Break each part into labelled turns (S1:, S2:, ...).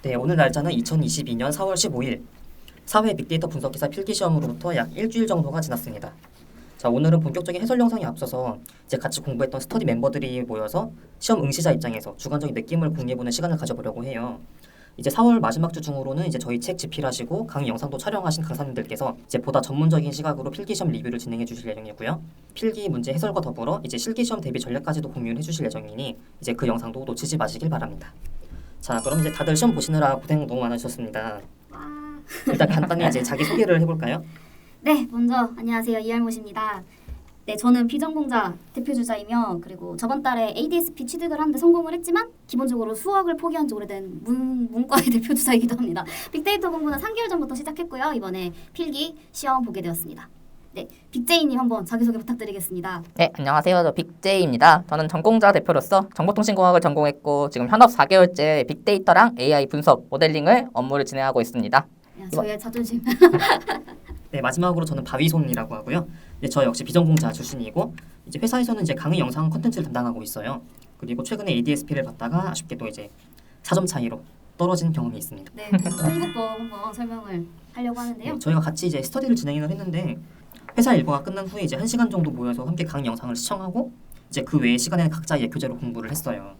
S1: 네, 오늘 날짜는 2022년 4월 15일 사회 빅데이터 분석기사 필기시험으로부터 약 일주일 정도가 지났습니다. 자, 오늘은 본격적인 해설 영상에 앞서서 이제 같이 공부했던 스터디 멤버들이 모여서 시험 응시자 입장에서 주관적인 느낌을 공유해보는 시간을 가져보려고 해요. 이제 4월 마지막 주 중으로는 이제 저희 책 집필하시고 강의 영상도 촬영하신 강사님들께서 이제 보다 전문적인 시각으로 필기시험 리뷰를 진행해 주실 예정이고요. 필기 문제 해설과 더불어 이제 실기시험 대비 전략까지도 공유해 주실 예정이니 이제 그 영상도 놓치지 마시길 바랍니다. 자, 그럼 이제 다들 시험 보시느라 고생 너무 많으셨습니다. 일단 간단히 이제 자기 소개를 해볼까요?
S2: 네, 먼저 안녕하세요. 이할못입니다. 네, 저는 비전공자 대표주자이며 그리고 저번 달에 ADSP 취득을 하는데 성공을 했지만 기본적으로 수학을 포기한 지 오래된 문과의 대표주자이기도 합니다. 빅데이터 공부는 3개월 전부터 시작했고요. 이번에 필기 시험 보게 되었습니다. 네, 빅제이님 한번 자기소개 부탁드리겠습니다.
S3: 네, 안녕하세요. 저 빅제이입니다. 저는 전공자 대표로서 정보통신공학을 전공했고 지금 현업 4개월째 빅데이터랑 AI 분석, 모델링을 업무를 진행하고 있습니다.
S2: 야, 저희의 자존심.
S1: 네, 마지막으로 저는 바위손이라고 하고요. 네, 저 역시 비전공자 출신이고 이제 회사에서는 이제 강의 영상 콘텐츠를 담당하고 있어요. 그리고 최근에 ADSP를 받다가 아쉽게도 이제 4점 차이로 떨어진 경험이 있습니다.
S2: 네, 공부법 한번 설명을 하려고 하는데요.
S1: 네, 저희가 같이 이제 스터디를 진행을 했는데 회사 일과가 끝난 후에 이제 1시간 정도 모여서 함께 강의 영상을 시청하고 이제 그 외의 시간에는 각자 예표제로 공부를 했어요.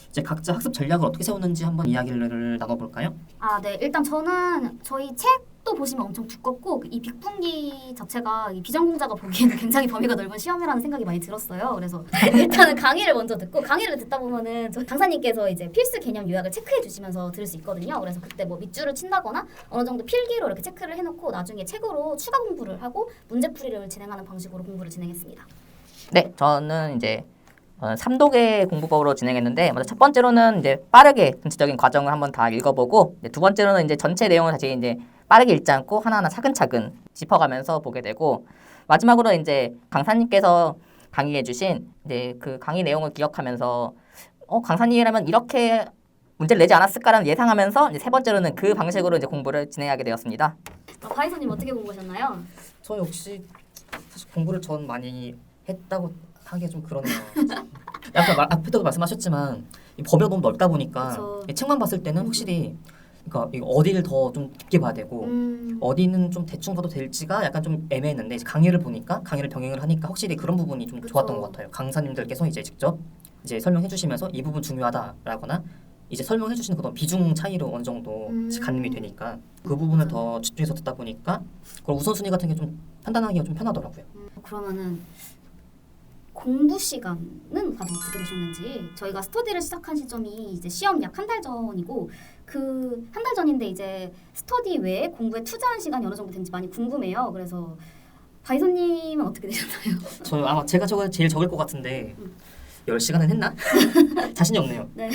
S1: 이제 각자 학습 전략을 어떻게 세웠는지 한번 이야기를 나눠볼까요?
S2: 아, 네. 일단 저는 저희 책도 보시면 엄청 두껍고 이 빅분기 자체가 이 비전공자가 보기에는 굉장히 범위가 넓은 시험이라는 생각이 많이 들었어요. 그래서 일단은 강의를 먼저 듣고 강의를 듣다 보면은 저 강사님께서 이제 필수 개념 요약을 체크해 주시면서 들을 수 있거든요. 그래서 그때 뭐 밑줄을 친다거나 어느 정도 필기로 이렇게 체크를 해놓고 나중에 책으로 추가 공부를 하고 문제풀이를 진행하는 방식으로 공부를 진행했습니다.
S3: 네, 저는 이제 3독의 공부법으로 진행했는데 먼저 첫 번째로는 이제 빠르게 전체적인 과정을 한번 다 읽어보고 이제 두 번째로는 이제 전체 내용을 다시 이제 빠르게 읽지 않고 하나하나 차근차근 짚어가면서 보게 되고 마지막으로 이제 강사님께서 강의해주신 이제 그 강의 내용을 기억하면서 강사님이라면 이렇게 문제를 내지 않았을까라는 예상하면서 이제 세 번째로는 그 방식으로 이제 공부를 진행하게 되었습니다.
S2: 바이선님 어떻게 공부하셨나요?
S1: 저 역시 사실 공부를 전 많이 했다고 하기가 좀 그러네요. 약간 앞에도 말씀하셨지만 이 범위가 너무 넓다 보니까 이 책만 봤을 때는 확실히 그러니까 이거 어디를 더 좀 깊게 봐야 되고 어디는 좀 대충 봐도 될지가 약간 좀 애매했는데 이제 강의를 보니까 강의를 병행을 하니까 확실히 그런 부분이 좀 좋았던 것 같아요. 강사님들께서 이제 직접 이제 설명해 주시면서 이 부분 중요하다라거나 이제 설명해 주시는 그런 비중 차이로 어느 정도 가늠이 되니까 그 부분을 더 집중해서 듣다 보니까 그런 우선순위 같은 게 좀 판단하기가 좀 편하더라고요.
S2: 그러면은 공부 시간은 다들 어떻게 되셨는지. 저희가 스터디를 시작한 시점이 이제 시험 약 한 달 전이고 그 한 달 전인데 이제 스터디 외에 공부에 투자한 시간이 어느 정도 된지 많이 궁금해요. 그래서 바이선님은 어떻게 되셨나요?
S1: 저 아마 제가 저거 제일 적을 것 같은데 10시간은 했나? 자신이 없네요.
S2: 네.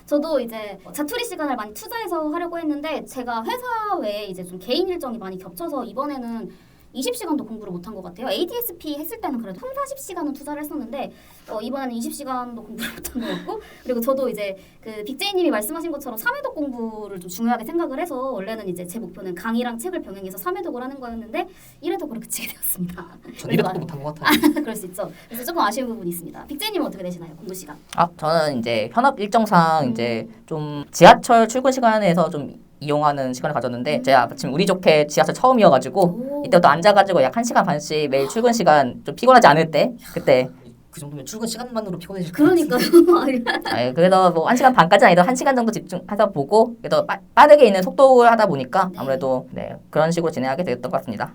S2: 저도 이제 자투리 시간을 많이 투자해서 하려고 했는데 제가 회사 외에 이제 좀 개인 일정이 많이 겹쳐서 이번에는 20시간도 공부를 못한 것 같아요. ADSP 했을 때는 그래도 30-40시간은 투자를 했었는데 이번에는 20시간도 공부를 못한 것 같고 그리고 저도 이제 그 빅제이님이 말씀하신 것처럼 3회독 공부를 좀 중요하게 생각을 해서 원래는 이제 제 목표는 강의랑 책을 병행해서 3회독을 하는 거였는데 1회독으로 그치게 되었습니다.
S1: 전 1회독도 못한 것 같아요.
S2: 그럴 수 있죠. 그래서 조금 아쉬운 부분이 있습니다. 빅제이님은 어떻게 되시나요? 공부 시간?
S3: 저는 이제 현업 일정상 이제 좀 지하철 출근 시간에서 좀 이용하는 시간을 가졌는데 제가 마침 운이 좋게 지하철 처음이어가지고 이때부터 앉아가지고 약 1시간 반씩 매일 출근 시간 좀 피곤하지 않을 때 그때
S1: 그 정도면 출근 시간만으로 피곤해질 것 같아요.
S2: 그러니까요.
S3: 그래서 뭐 1시간 반까지는 아니더라도 1시간 정도 집중해서 보고 그래도 빠르게 있는 속도를 하다 보니까 아무래도 그런 식으로 진행하게 되었던 것 같습니다.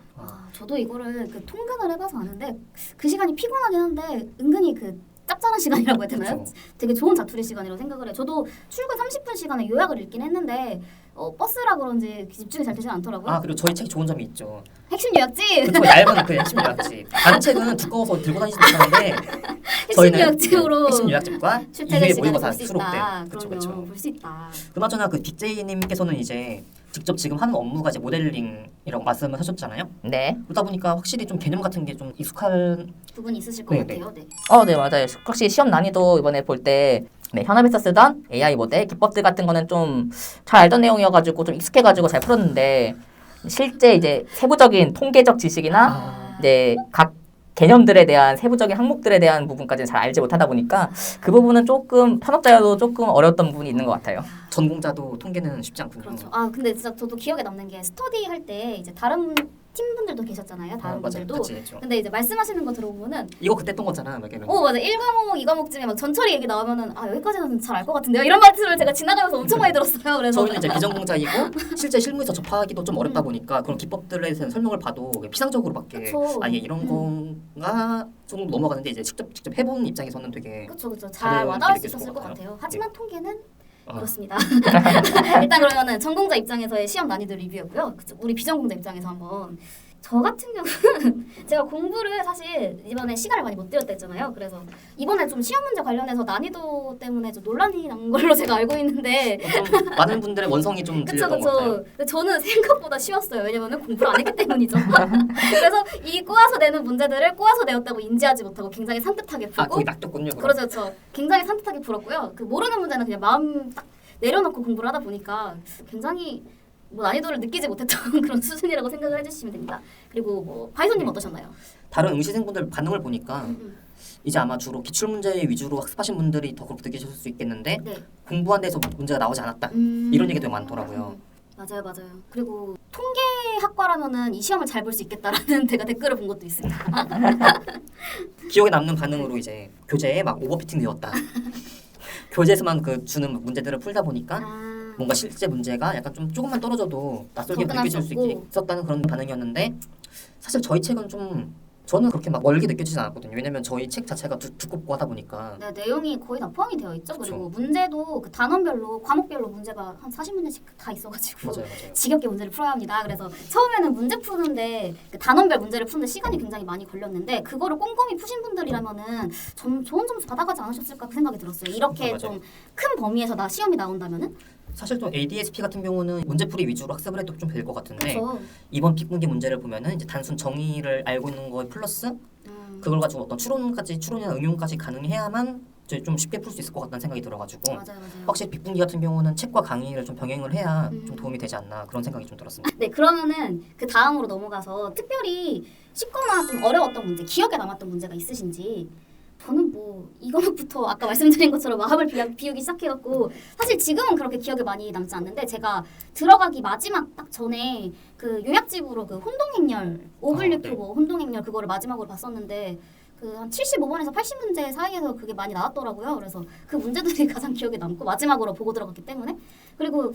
S2: 저도 이거를 그 통근을 해봐서 아는데 그 시간이 피곤하긴 한데 은근히 그 짭짤한 시간이라고 해야 되나요?
S1: 그쵸.
S2: 되게 좋은 자투리 시간이라고 생각을 해요. 저도 출근 30분 시간에 요약을 읽긴 했는데 버스라 그런지 집중이 잘 되진 않더라고요.
S1: 그리고 저희 책이 좋은 점이 있죠.
S2: 핵심 요약지!
S1: 그쵸, 얇은 그 핵심 요약집. 다른 책은 두꺼워서 들고 다니지 못하는데
S2: 핵심 요약집으로
S1: 핵심 요약집과
S2: 출퇴근
S1: 이후에
S2: 시간에
S1: 모의고사
S2: 볼 수
S1: 수록된
S2: 있다.
S1: 그쵸.
S2: 그럼요. 볼 수 있다.
S1: 그나저나 그 빅제이님께서는 이제 직접 지금 하는 업무가 이제 모델링이라고 말씀을 하셨잖아요.
S3: 네.
S1: 그러다 보니까 확실히 좀 개념 같은 게 좀 익숙한
S2: 부분이 있으실 것
S1: 네네.
S2: 같아요. 네.
S3: 네, 맞아요. 혹시 시험 난이도 이번에 볼 때 현업에서 쓰던 AI 모델 기법들 같은 거는 좀 잘 알던 내용이어가지고 좀 익숙해가지고 잘 풀었는데 실제 이제 세부적인 통계적 지식이나 이제 각 개념들에 대한 세부적인 항목들에 대한 부분까지는 잘 알지 못하다 보니까 그 부분은 조금 현업자여도 조금 어려웠던 부분이 있는 것 같아요.
S1: 전공자도 통계는 쉽지 않군요.
S2: 그렇죠. 아 근데 진짜 저도 기억에 남는 게 스터디 할 때 이제 다른 팀분들도 계셨잖아요. 다른
S1: 맞아요.
S2: 분들도.
S1: 같이 했죠.
S2: 근데 이제 말씀하시는 거 들어보면은
S1: 이거 그때 했던 거잖아. 막 이런.
S2: 맞아 1과목 2과목쯤에 막 전처리 얘기 나오면은 아 여기까지는 잘 알 것 같은데요. 이런 말들을 제가 지나가면서 엄청 많이 들었어요. 그래서
S1: 저희는 이제 비전공자이고 실제 실무에서 접하기도 좀 어렵다 보니까 그런 기법들에 대한 설명을 봐도 피상적으로밖에
S2: 그쵸.
S1: 아예 이런 건가 정도 넘어가는데 이제 직접 해본 입장에서는 되게
S2: 그렇죠. 잘
S1: 다르게
S2: 와닿을 수
S1: 느껴질
S2: 있었을
S1: 것
S2: 것
S1: 같아요.
S2: 같아요. 하지만 통계는
S1: 아,
S2: 그렇습니다. 일단 그러면은 전공자 입장에서의 시험 난이도 리뷰였고요. 우리 비전공자 입장에서 한번 저 같은 경우는 제가 공부를 사실 이번에 시간을 많이 못 들였다 했잖아요. 그래서 이번에 좀 시험 문제 관련해서 난이도 때문에 좀 논란이 난 걸로 제가 알고 있는데
S1: 좀 많은 분들의 원성이 좀
S2: 그쵸
S1: 들렸던 것 같아요.
S2: 그쵸. 근데 저는 생각보다 쉬웠어요. 왜냐면은 공부를 안 했기 때문이죠. 그래서 이 꼬아서 내는 문제들을 꼬아서 내었다고 인지하지 못하고 굉장히 산뜻하게 풀고
S1: 거의 낚였군요. 그럼.
S2: 그렇죠, 그렇죠. 굉장히 산뜻하게 풀었고요. 그 모르는 문제는 그냥 마음 딱 내려놓고 공부를 하다 보니까 굉장히 뭐 난이도를 느끼지 못했던 그런 수준이라고 생각을 해주시면 됩니다. 그리고 뭐 파이썬님 어떠셨나요?
S1: 다른 응시생분들 반응을 보니까
S2: 음.
S1: 이제 아마 주로 기출 문제 위주로 학습하신 분들이 더 그렇게 느끼실 수 있겠는데
S2: 네.
S1: 공부한 데서 문제가 나오지 않았다. 이런 얘기도 많더라고요.
S2: 맞아요, 맞아요. 그리고 통계학과라면은 이 시험을 잘 볼 수 있겠다라는 제가 댓글을 본 것도 있습니다.
S1: 기억에 남는 반응으로 이제 교재에 막 오버피팅 되었다. 교재에서만 그 주는 문제들을 풀다 보니까 뭔가 실제 문제가 약간 좀 조금만 떨어져도 낯설게
S2: 접근할
S1: 느껴질
S2: 수
S1: 수
S2: 없고.
S1: 있었다는 그런 반응이었는데 사실 저희 책은 좀 저는 그렇게 막 멀게 느껴지진 않았거든요. 왜냐면 저희 책 자체가 두껍고 하다 보니까
S2: 네, 내용이 거의 다 포함이 되어 있죠.
S1: 그쵸.
S2: 그리고 문제도 그 단원별로 과목별로 문제가 한 40문제씩 다 있어가지고
S1: 맞아요.
S2: 지겹게 문제를 풀어야 합니다. 그래서 처음에는 문제 푸는데 그 단원별 문제를 푸는데 시간이 굉장히 많이 걸렸는데 그거를 꼼꼼히 푸신 분들이라면은 좋은 점수 받아가지 않으셨을까 그 생각이 들었어요. 이렇게
S1: 맞아요.
S2: 좀 큰 범위에서 나 시험이 나온다면은
S1: 사실 좀 ADSP 같은 경우는 문제풀이 위주로 학습을 해도 좀 될 것 같은데
S2: 그렇죠.
S1: 이번 픽분기 문제를 보면은 이제 단순 정의를 알고 있는 거에 플러스 그걸 가지고 어떤 추론이나 응용까지 가능해야만 이제 좀 쉽게 풀 수 있을 것 같다는 생각이 들어가지고
S2: 맞아요.
S1: 확실히 픽분기 같은 경우는 책과 강의를 좀 병행을 해야
S2: 음.
S1: 좀 도움이 되지 않나 그런 생각이 좀 들었습니다.
S2: 네, 그러면은 그 다음으로 넘어가서 특별히 쉽거나 좀 어려웠던 문제, 기억에 남았던 문제가 있으신지. 저는 뭐 이거부터 아까 말씀드린 것처럼 마음을 비우기 시작해갖고 사실 지금은 그렇게 기억에 많이 남지 않는데 제가 들어가기 마지막 딱 전에 그 요약집으로 그 혼동행렬 오블리프
S1: 네.
S2: 뭐 혼동행렬 그거를 마지막으로 봤었는데 그 한 75번에서 80문제 사이에서 그게 많이 나왔더라고요. 그래서 그 문제들이 가장 기억에 남고 마지막으로 보고 들어갔기 때문에 그리고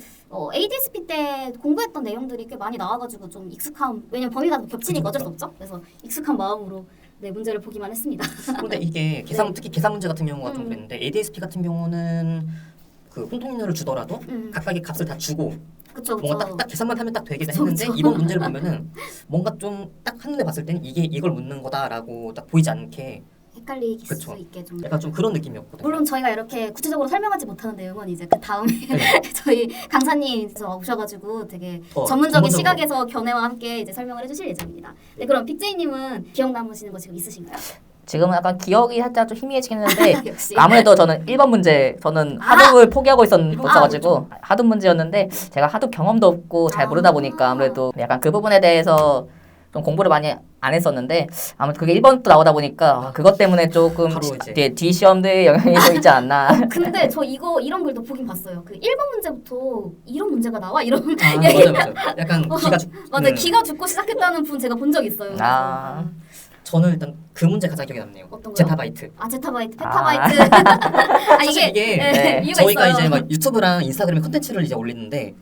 S2: ADSP 때 공부했던 내용들이 꽤 많이 나와가지고 좀 익숙함 왜냐면 범위가 겹치니까 어쩔 수 없죠. 그래서 익숙한 마음으로 네 문제를 보기만 했습니다.
S1: 그런데 이게 특히 계산 문제 같은 경우가 좀 그랬는데 ADSP 같은 경우는 그 혼동률을 주더라도 각각의 값을 다 주고
S2: 그쵸.
S1: 뭔가 딱 계산만 하면 딱 되게
S2: 그쵸,
S1: 했는데
S2: 그쵸.
S1: 이번 문제를 보면은 뭔가 좀 딱 한눈에 봤을 때는 이걸 묻는 거다라고 딱 보이지 않게
S2: 헷갈릴
S1: 그쵸.
S2: 수 있게 좀.
S1: 약간 좀 그런 느낌이었거든요.
S2: 물론 저희가 이렇게 구체적으로 설명하지 못하는 내용은 이제 그 다음에
S1: 네.
S2: 저희 강사님께서 오셔가지고 되게
S1: 더
S2: 전문적인
S1: 전문적으로.
S2: 시각에서 견해와 함께 이제 설명을 해주실 예정입니다. 네, 그럼 빅제이님은 기억 남으시는 거 지금 있으신가요?
S3: 지금은 약간 기억이 살짝 좀 희미해지긴 했는데
S2: 역시.
S3: 아무래도 저는 1번 문제 저는 하둡을 포기하고 있었어가지고 하둡 문제였는데 제가 하둡 경험도 없고 잘 모르다 보니까 아무래도 약간 그 부분에 대해서 좀 공부를 많이 안 했었는데 아무튼 그게 1번 또 나오다 보니까 그것 때문에 조금
S1: 바로 이제.
S3: 뒤 시험들의 영향이 좀 있지 않나.
S2: 근데 저 이런 글도 보긴 봤어요. 그 1번 문제부터 이런 문제가 나와 이런
S1: 맞아요. 약간 기가
S2: 맞아 기가 죽고 시작했다는 분 제가 본 적 있어요.
S3: 아.
S1: 저는 일단 그 문제 가장 기억에 남네요.
S2: 어떤 거요?
S1: 제타바이트.
S2: 제타바이트, 페타바이트.
S1: 사실 이게
S2: 네, 이유가
S1: 저희가
S2: 있어요.
S1: 이제 막 유튜브랑 인스타그램에 컨텐츠를 이제 올리는데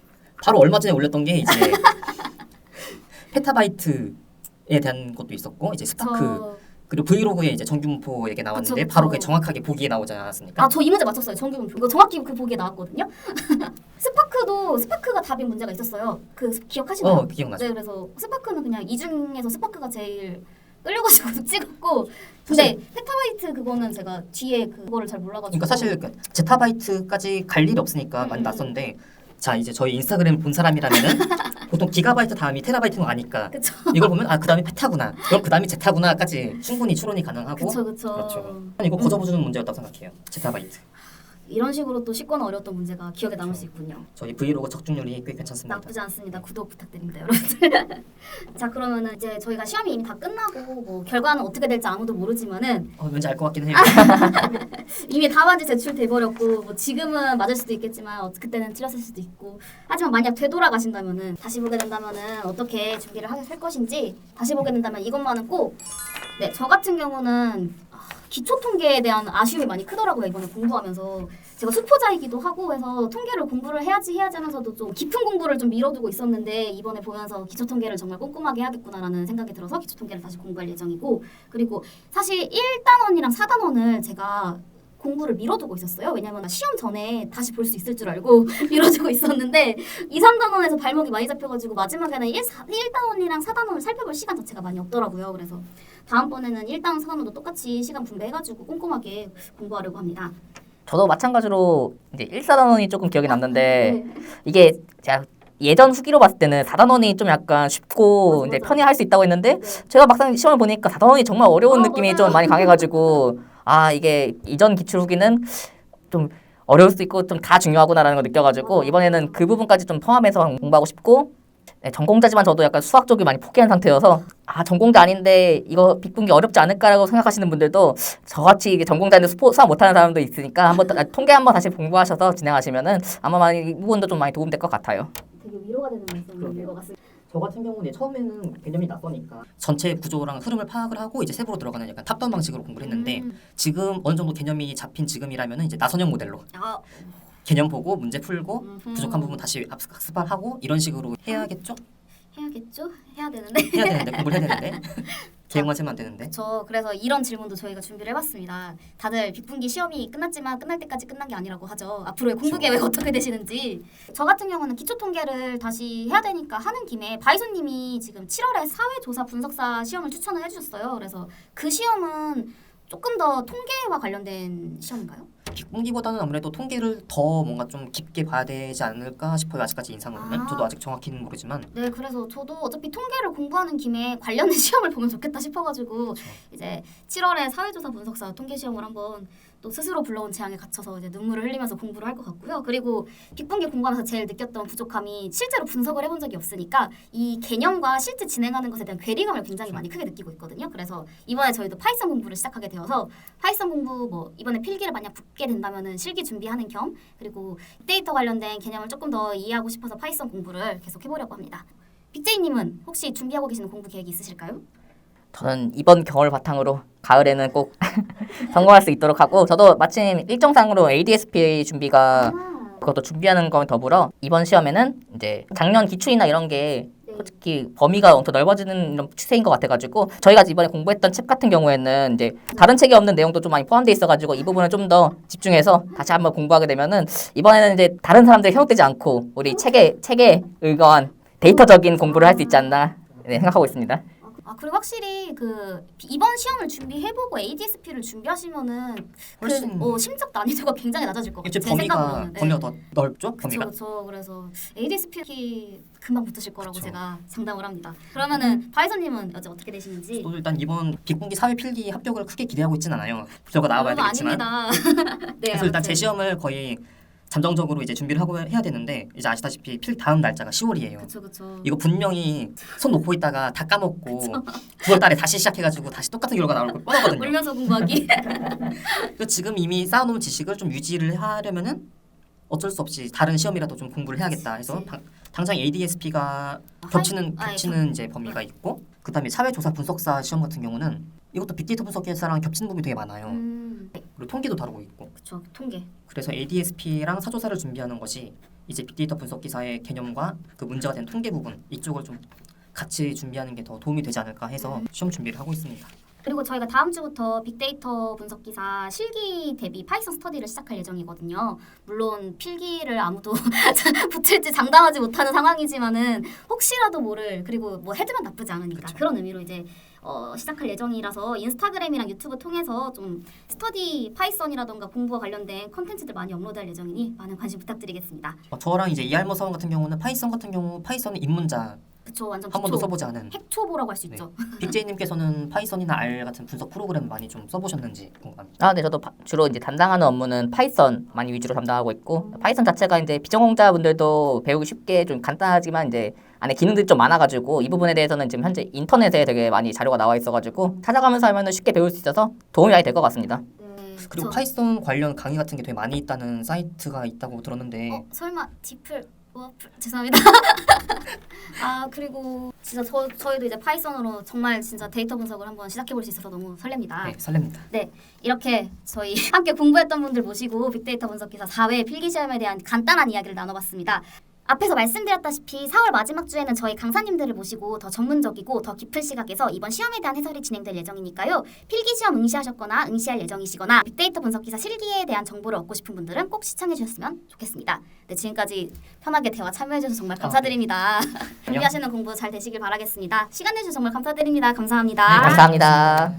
S1: 바로 얼마 전에 올렸던 게 이제 페타바이트에 대한 것도 있었고 이제 스파크 그리고 브이로그에 이제 정규문포 얘기 나왔는데
S2: 그쵸.
S1: 바로 그게 정확하게 보기에 나오지 않았습니까?
S2: 저 이 문제 맞췄어요. 정규문표. 이거 정확히 그 보기에 나왔거든요. 스파크가 답인 문제가 있었어요. 그 기억하시나요?
S1: 기억나죠.
S2: 네, 그래서 스파크는 그냥 이 중에서 스파크가 제일 끌려가지고 찍었고 근데 페타바이트 그거는 제가 뒤에 그거를 잘 몰라가지고
S1: 그러니까 사실 그 제타바이트까지 갈 일이 없으니까 많이 낯선데 자 이제 저희 인스타그램 본 사람이라면은 보통 기가바이트 다음이 테라바이트는 아니까
S2: 그쵸.
S1: 이걸 보면 그 다음이 페타구나 그럼 그 다음이 제타구나까지 충분히 추론이 가능하고
S2: 그쵸.
S1: 그렇죠. 이거 거저부주는 문제였다고 생각해요. 제타바이트.
S2: 이런 식으로 또 쉽거나 어려웠던 문제가 기억에 남을 수 있군요.
S1: 저희 브이로그 적중률이 꽤 괜찮습니다.
S2: 나쁘지 않습니다. 구독 부탁드립니다, 여러분들. 자, 그러면은 이제 저희가 시험이 이미 다 끝나고 뭐 결과는 어떻게 될지 아무도 모르지만은
S1: 왠지 알 것 같긴 해요.
S2: 이미 답안지 제출돼 버렸고 뭐 지금은 맞을 수도 있겠지만 그때는 틀렸을 수도 있고 하지만 만약 되돌아가신다면은 다시 보게 된다면은 어떻게 준비를 할 것인지 다시 보게 된다면 이것만은 꼭 네, 저 같은 경우는 기초 통계에 대한 아쉬움이 많이 크더라고요. 이번에 공부하면서 제가 수포자이기도 하고 해서 통계를 공부를 해야지 하면서도 좀 깊은 공부를 좀 미뤄두고 있었는데 이번에 보면서 기초 통계를 정말 꼼꼼하게 해야겠구나라는 생각이 들어서 기초 통계를 다시 공부할 예정이고 그리고 사실 1단원이랑 4단원을 제가 공부를 미뤄두고 있었어요. 왜냐면 시험 전에 다시 볼 수 있을 줄 알고 미뤄두고 있었는데 2, 3단원에서 발목이 많이 잡혀가지고 마지막에는 1단원이랑 4단원을 살펴볼 시간 자체가 많이 없더라고요. 그래서 다음번에는 1단원, 4단원도 똑같이 시간 분배해가지고 꼼꼼하게 공부하려고 합니다.
S3: 저도 마찬가지로 이제 1, 4단원이 조금 기억이 남는데
S2: 네.
S3: 이게 제가 예전 후기로 봤을 때는 4단원이 좀 약간 쉽고
S2: 맞아,
S3: 이제
S2: 맞아.
S3: 편히 할 수 있다고 했는데
S2: 네.
S3: 제가 막상 시험을 보니까 4단원이 정말 어려운 느낌이
S2: 맞아요.
S3: 좀 많이 강해가지고 아 이게 이전 기출 후기는 좀 어려울 수 있고 좀 다 중요하구나라는 걸 느껴가지고 이번에는 그 부분까지 좀 포함해서 공부하고 싶고 네, 전공자지만 저도 약간 수학 쪽이 많이 포기한 상태여서 아 전공자 아닌데 이거 빅분기 어렵지 않을까라고 생각하시는 분들도 저같이 이게 전공자인데 수학 못하는 사람도 있으니까 한번 통계 한번 다시 공부하셔서 진행하시면은 아마 많이 이 부분도 좀 많이 도움될 것 같아요.
S2: 되게 위로가 되는 말씀인 것 같습니다.
S1: 저 같은 경우는 처음에는 개념이 낯서니까 전체 구조랑 흐름을 파악을 하고 이제 세부로 들어가는 약간 탑다운 방식으로 공부를 했는데 지금 어느 정도 개념이 잡힌 지금이라면은 이제 나선형 모델로
S2: 아,
S1: 개념 보고 문제 풀고
S2: 음흠.
S1: 부족한 부분 다시 학습하고 이런 식으로 해야겠죠?
S2: 해야겠죠? 해야 되는데.
S1: 해야 되는데 공부를 해야 되는데 계획만 세면 안 되는데
S2: 저 그래서 이런 질문도 저희가 준비를 해봤습니다. 다들 빅분기 시험이 끝났지만 끝날 때까지 끝난 게 아니라고 하죠. 앞으로의 공부 계획 어떻게 되시는지. 저 같은 경우는 기초 통계를 다시 해야 되니까 하는 김에 바이소님이 지금 7월에 사회조사 분석사 시험을 추천을 해주셨어요. 그래서 그 시험은 조금 더 통계와 관련된 시험인가요?
S1: 빅분기보다는 아무래도 통계를 더 뭔가 좀 깊게 봐야 되지 않을까 싶어요. 아직까지 인상으로는 저도 아직 정확히는 모르지만
S2: 네, 그래서 저도 어차피 통계를 공부하는 김에 관련된 시험을 보면 좋겠다 싶어가지고 이제 7월에 사회조사 분석사 통계 시험을 한번 또 스스로 불러온 재앙에 갇혀서 이제 눈물을 흘리면서 공부를 할 것 같고요. 그리고 빅분기 공부하면서 제일 느꼈던 부족함이 실제로 분석을 해본 적이 없으니까 이 개념과 실제 진행하는 것에 대한 괴리감을 굉장히 많이 크게 느끼고 있거든요. 그래서 이번에 저희도 파이썬 공부를 시작하게 되어서 파이썬 공부 뭐 이번에 필기를 만약 붙게 된다면은 실기 준비하는 겸 그리고 빅데이터 관련된 개념을 조금 더 이해하고 싶어서 파이썬 공부를 계속 해보려고 합니다. 빅제이님은 혹시 준비하고 계시는 공부 계획이 있으실까요?
S3: 저는 이번 겨울 바탕으로 가을에는 꼭 성공할 수 있도록 하고 저도 마침 일정상으로 ADSP 준비가 그것도 준비하는 거에 더불어 이번 시험에는 이제 작년 기출이나 이런 게 솔직히 범위가 엄청 넓어지는 이런 추세인 것 같아가지고 저희가 이번에 공부했던 책 같은 경우에는 이제 다른 책에 없는 내용도 좀 많이 포함되어 있어가지고 이 부분을 좀 더 집중해서 다시 한번 공부하게 되면은 이번에는 이제 다른 사람들이 현혹되지 않고 우리 책에 의거한 데이터적인 공부를 할 수 있지 않나 생각하고 있습니다.
S2: 그리고 확실히 그 이번 시험을 준비해보고 ADSP를 준비하시면은
S1: 훨씬
S2: 심적 난이도가 굉장히 낮아질 것 같아요.
S1: 이제
S2: 제
S1: 범위가
S2: 생각으로는.
S1: 더 넓죠? 범위가.
S2: 그렇죠. 그래서 ADSP 금방 붙으실 거라고
S1: 그쵸.
S2: 제가 장담을 합니다. 그러면은 바이서님은 어떻게 되시는지?
S1: 저도 일단 이번 빅분기 사회 필기 합격을 크게 기대하고 있진 않아요. 결과 나와봐야 되겠지만.
S2: 아닙니다. 네,
S1: 그래서 일단
S2: 아무튼.
S1: 제 시험을 거의 잠정적으로 이제 준비를 하고 해야 되는데 이제 아시다시피 필 다음 날짜가 10월이에요.
S2: 그쵸.
S1: 이거 분명히 손 놓고 있다가 다 까먹고 9월달에 다시 시작해가지고 다시 똑같은 결과 나올 거 뻔하거든요.
S2: 울면서 공부하기.
S1: 그래서 지금 이미 쌓아놓은 지식을 좀 유지를 하려면은 어쩔 수 없이 다른 시험이라도 좀 공부를 해야겠다 해서 당장 ADSP가 겹치는 이제 범위가 있고 그다음에 사회조사 분석사 시험 같은 경우는 이것도 빅데이터 분석사랑 겹치는 부분이 되게 많아요. 그리고 통계도 다루고 있고.
S2: 그쵸. 통계.
S1: 그래서 ADSP랑 사조사를 준비하는 것이 이제 빅데이터 ve분석기사의 개념과 그 문제가 된 통계 부분 이쪽을 좀 같이 준비하는 게 더 도움이 되지 않을까 해서 시험 준비를 하고 있습니다.
S2: 그리고 저희가 다음 주부터 빅데이터 분석기사 실기 대비 파이썬 스터디를 시작할 예정이거든요. 물론 필기를 아무도 붙을지 장담하지 못하는 상황이지만은 혹시라도 모를 그리고 뭐 해두면 나쁘지 않으니까
S1: 그쵸.
S2: 그런 의미로 이제 시작할 예정이라서 인스타그램이랑 유튜브 통해서 좀 스터디 파이썬이라던가 공부와 관련된 컨텐츠들 많이 업로드할 예정이니 많은 관심 부탁드리겠습니다.
S1: 저랑 이제 이알모 사원 같은 경우는 파이썬 같은 경우 파이썬은 입문자
S2: 그쵸, 완전
S1: 한 번도
S2: 기초.
S1: 써보지 않은.
S2: 핵초보라고 할 수
S1: 네.
S2: 있죠.
S1: 빅제이님께서는 파이썬이나 R 같은 분석 프로그램 많이 좀 써보셨는지 궁금합니다.
S3: 아, 네, 저도 주로 이제 담당하는 업무는 파이썬 많이 위주로 담당하고 있고, 파이썬 자체가 이제 비전공자분들도 배우기 쉽게 좀 간단하지만 이제 안에 기능들이 좀 많아가지고 이 부분에 대해서는 지금 현재 인터넷에 되게 많이 자료가 나와 있어가지고 찾아가면서 하면은 쉽게 배울 수 있어서 도움이 많이 될 것 같습니다.
S2: 네,
S1: 그리고
S2: 그쵸.
S1: 파이썬 관련 강의 같은 게 되게 많이 있다는 사이트가 있다고 들었는데
S2: 설마 디플 워플 죄송합니다. 아 그리고 진짜 저희도 이제 파이썬으로 정말 진짜 데이터 분석을 한번 시작해 볼 수 있어서 너무 설렙니다.
S1: 네, 설렙니다.
S2: 네, 이렇게 저희 함께 공부했던 분들 모시고 빅데이터 분석 기사 4회 필기시험에 대한 간단한 이야기를 나눠봤습니다. 앞에서 말씀드렸다시피 4월 마지막 주에는 저희 강사님들을 모시고 더 전문적이고 더 깊은 시각에서 이번 시험에 대한 해설이 진행될 예정이니까요. 필기시험 응시하셨거나 응시할 예정이시거나 빅데이터 분석 기사 실기에 대한 정보를 얻고 싶은 분들은 꼭 시청해 주셨으면 좋겠습니다. 네, 지금까지 편하게 대화 참여해 주셔서 정말 감사드립니다. 준비하시는 공부 잘 되시길 바라겠습니다. 시간 내주셔서 정말 감사드립니다. 감사합니다.
S3: 감사합니다.